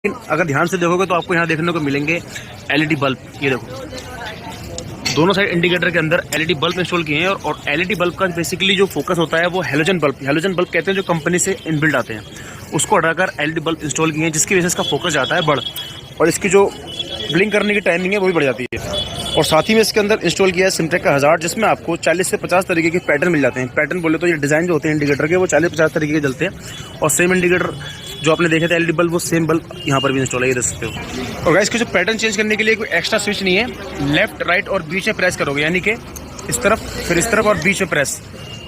अगर ध्यान से देखोगे तो आपको यहाँ देखने को मिलेंगे एलईडी बल्ब। ये देखो दोनों साइड इंडिकेटर के अंदर एलईडी बल्ब इंस्टॉल किए हैं और एलईडी बल्ब का बेसिकली जो फोकस होता है वो हेलोजन बल्ब कहते हैं, जो कंपनी से इनबिल्ट आते हैं, उसको हटाकर एलईडी बल्ब इंस्टॉल किए हैं, जिसकी वजह से इसका फोकस जाता है बढ़ और इसकी जो ब्लिंक करने की टाइमिंग है वो भी बढ़ जाती है। और साथ ही में इसके अंदर इंस्टॉल किया है सिमटेक का हज़ार्ड, जिसमें आपको 40 से 50 तरीके के पैटर्न मिल जाते हैं। पैटर्न बोले तो ये डिज़ाइन जो होते हैं इंडिकेटर के वो 40-50 तरीके के जलते हैं और सेम इंडिकेटर जो आपने देखे थे एलईडी बल्ब, वो सेम बल्ब यहाँ पर भी इंस्टॉल है, ये देख सकते हो। और गाइस इसके जो पैटर्न चेंज करने के लिए कोई एक्स्ट्रा स्विच नहीं है, लेफ्ट राइट और बीच में प्रेस करोगे, यानी कि इस तरफ फिर इस तरफ और बीच में प्रेस,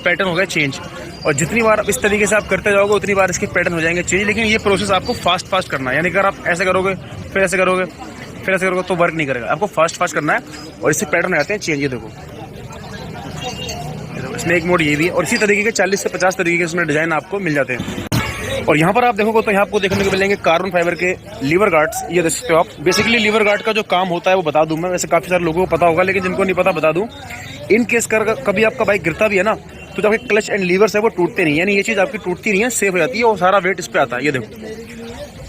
पैटर्न हो गया चेंज। और जितनी बार आप इस तरीके से आप करते जाओगे उतनी बार इसके पैटर्न हो जाएंगे चेंज। लेकिन ये प्रोसेस आपको फास्ट करना है, यानी अगर आप ऐसे करोगे फिर ऐसे करोगे फिर ऐसे करोगे तो वर्क नहीं करेगा, आपको फास्ट करना है और इससे पैटर्न हो जाते हैं चेंज। ये देखो इसमें एक मोड ये भी है और इसी तरीके के 40 से 50 तरीके के इसमें डिज़ाइन आपको मिल जाते हैं। और यहाँ पर आप देखोगे तो यहाँ आपको देखने को मिलेंगे कार्बन फाइबर के लीवर गार्ड्स, ये देख सकते हो आप। बेसिकली लीवर गार्ड का जो काम होता है वो बता दूं मैं, वैसे काफ़ी सारे लोगों को पता होगा, लेकिन जिनको नहीं पता बता दूं। इन केस कभी आपका बाइक गिरता भी है ना, तो जो आपके क्लच एंड लीवर्स है वो टूटते नहीं, यानी ये चीज़ आपकी टूटती नहीं है, सेफ हो जाती है और सारा वेट इस पर आता है। ये देखो,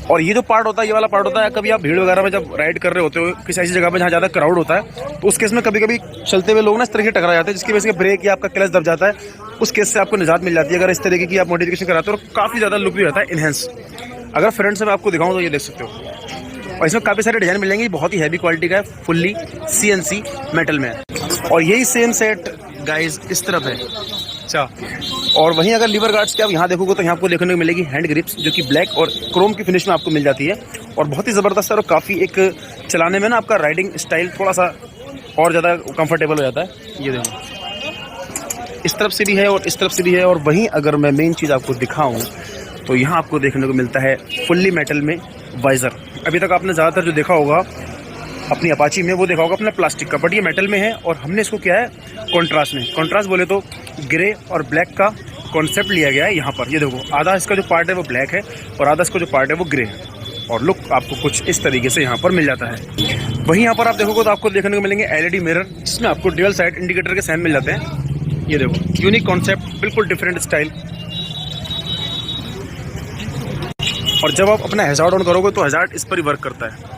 और ये जो पार्ट होता है, ये वाला पार्ट होता है, कभी आप भीड़ वगैरह में जब राइड कर रहे होते हो किसी ऐसी जगह पे जहाँ ज़्यादा क्राउड होता है, तो उस केस में कभी कभी चलते हुए लोग ना इस तरीके टकरा जाते हैं, जिसकी वजह से ब्रेक या आपका क्लच दब जाता है। उस केस से आपको निजात मिल जाती है अगर इस तरीके की आप मॉडिफिकेशन कराते हो, और काफ़ी ज़्यादा लुक भी रहता है इनहेंस। अगर फ्रंट से मैं आपको दिखाऊँ तो ये देख सकते हो, और इसमें काफ़ी सारे डिज़ाइन मिलेंगे, बहुत ही हैवी क्वालिटी का है, फुल्ली CNC मेटल में है। और यही सेम सेट गाइज इस तरफ है। अच्छा, और वहीं अगर लीवर गार्ड्स के आप यहाँ देखोगे तो यहाँ आपको देखने को मिलेगी हैंड ग्रिप्स, जो कि ब्लैक और क्रोम की फिनिश में आपको मिल जाती है और बहुत ही ज़बरदस्त है और काफ़ी एक चलाने में ना आपका राइडिंग स्टाइल थोड़ा सा और ज़्यादा कंफर्टेबल हो जाता है। ये देखो इस तरफ से भी है और इस तरफ से भी है। और वहीं अगर मैं मेन चीज़ आपको दिखाऊँ तो यहाँ आपको देखने को मिलता है फुल्ली मेटल में वाइज़र। अभी तक आपने ज़्यादातर जो देखा होगा अपनी अपाची में वो देखा होगा अपने प्लास्टिक का, बट ये मेटल में है और हमने इसको किया है कॉन्ट्रास्ट में। कॉन्ट्रास्ट बोले तो ग्रे और ब्लैक का कॉन्सेप्ट लिया गया है यहाँ पर। ये देखो आधा इसका जो पार्ट है वो ब्लैक है और आधा इसका जो पार्ट है वो ग्रे है, और लुक आपको कुछ इस तरीके से यहाँ पर मिल जाता है। वहीं यहाँ पर आप देखोगे तो आपको देखने को मिलेंगे LED मिरर, जिसमें आपको ड्यूअल साइड इंडिकेटर के साइन मिल जाते हैं। ये देखो यूनिक कॉन्सेप्ट, बिल्कुल डिफरेंट स्टाइल। और जब आप अपना हैजार्ड ऑन करोगे तो हैजार्ड इस पर ही वर्क करता है।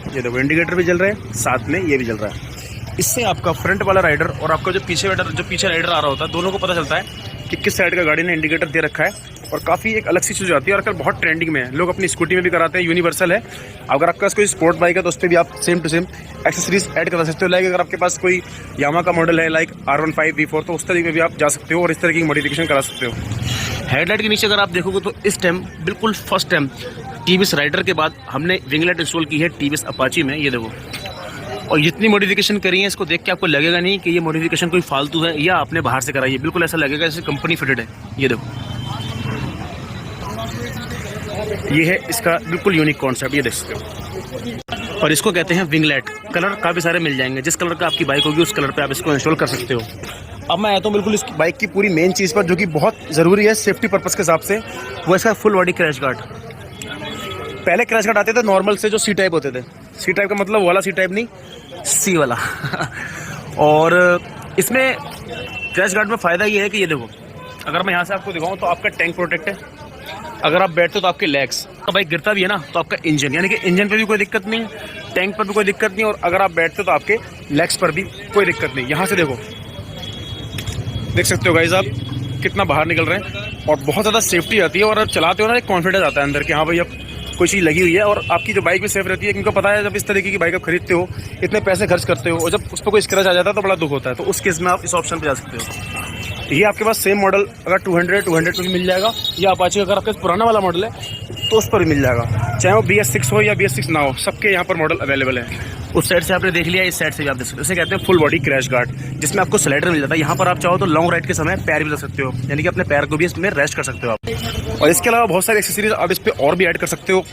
ये देखो इंडिकेटर भी जल रहे हैं, साथ में ये भी जल रहा है। इससे आपका फ्रंट वाला राइडर और आपका जो पीछे राइडर आ रहा होता है, दोनों को पता चलता है कि किस साइड का गाड़ी ने इंडिकेटर दे रखा है। और काफ़ी एक अलग सी चीज़ आती है और आजकल बहुत ट्रेंडिंग में है, लोग अपनी स्कूटी में भी कराते हैं, यूनिवर्सल है। अगर आपके पास कोई स्पोर्ट बाइक है तो उस पर भी आप same to same accessories add करा सकते हो। लाइक अगर आपके पास कोई यामा का मॉडल है लाइक R15 V4, तो उस तरीके में भी आप जा सकते हो और इस तरह की मॉडिफिकेशन करा सकते हो। हेडलाइट के नीचे अगर आप देखोगे तो इस टाइम बिल्कुल फर्स्ट टाइम TVS राइडर के बाद हमने विंगलाइट इंस्टॉल की है TVS अपाची में। ये देखो, और जितनी मॉडिफिकेशन करी है इसको देख के आपको लगेगा नहीं कि ये मॉडिफिकेशन कोई फालतू है या आपने बाहर से कराई है, बिल्कुल ऐसा लगेगा जैसे कंपनी फिटेड है। ये देखो ये है इसका बिल्कुल यूनिक कॉन्सेप्ट, ये देख सकते हो। और इसको कहते हैं विंगलाइट। कलर काफ़ी सारे मिल जाएंगे, जिस कलर का आपकी बाइक होगी उस कलर पे आप इसको इंस्टॉल कर सकते हो। अब मैं आता हूँ बिल्कुल इस बाइक की पूरी मेन चीज़ पर, जो कि बहुत ज़रूरी है सेफ्टी पर्पज़ के हिसाब से, वो इसका फुल बॉडी क्रैश गार्ड। पहले क्रैश गार्ड आते थे नॉर्मल से, जो C टाइप होते थे। C टाइप का मतलब वाला C टाइप नहीं, C वाला और इसमें क्रैश गार्ड में फ़ायदा ये है कि ये देखो, अगर मैं यहाँ से आपको दिखाऊँ तो आपका टैंक प्रोटेक्ट है, अगर आप बैठते हो तो आपके लेग्स, बाइक गिरता भी है ना तो आपका इंजन, यानी कि इंजन पे भी कोई दिक्कत नहीं, टैंक पर भी कोई दिक्कत नहीं, और अगर आप बैठते हो तो आपके लेग्स पर भी कोई दिक्कत नहीं। यहाँ से देखो, देख सकते हो गाइस आप कितना बाहर निकल रहे हैं और बहुत ज़्यादा सेफ्टी आती है। और आप चलाते हो ना एक कॉन्फिडेंस आता है अंदर कि हाँ भाई अब कोई चीज़ लगी हुई है, और आपकी जो बाइक भी सेफ रहती है, क्योंकि पता है जब इस तरीके की बाइक आप खरीदते हो, इतने पैसे खर्च करते हो, और जब उस पर कोई स्क्रैच आ जाता है तो बड़ा दुख होता है। तो उस केस में आप इस ऑप्शन पे जा सकते हो। ये आपके पास सेम मॉडल अगर 200 पे भी मिल जाएगा, या अपाची अगर आपके पुराना वाला मॉडल है तो उस पर भी मिल जाएगा, चाहे वो BS6 हो या BS6 ना हो, सबके यहाँ पर मॉडल अवेलेबल है। उस साइड से आपने देख लिया, इस साइड से भी आप देख सकते हो। उसे कहते हैं फुल बॉडी क्रैश गार्ड, जिसमें आपको स्लाइडर मिल जाता है। यहाँ पर आप चाहो तो लॉन्ग राइड के समय पैर भी रख सकते हो, यानी कि अपने पैर को भी इसमें रेस्ट कर सकते हो आप। और इसके अलावा बहुत सारी एक्सेसरीज आप इस पर और भी ऐड कर सकते हो।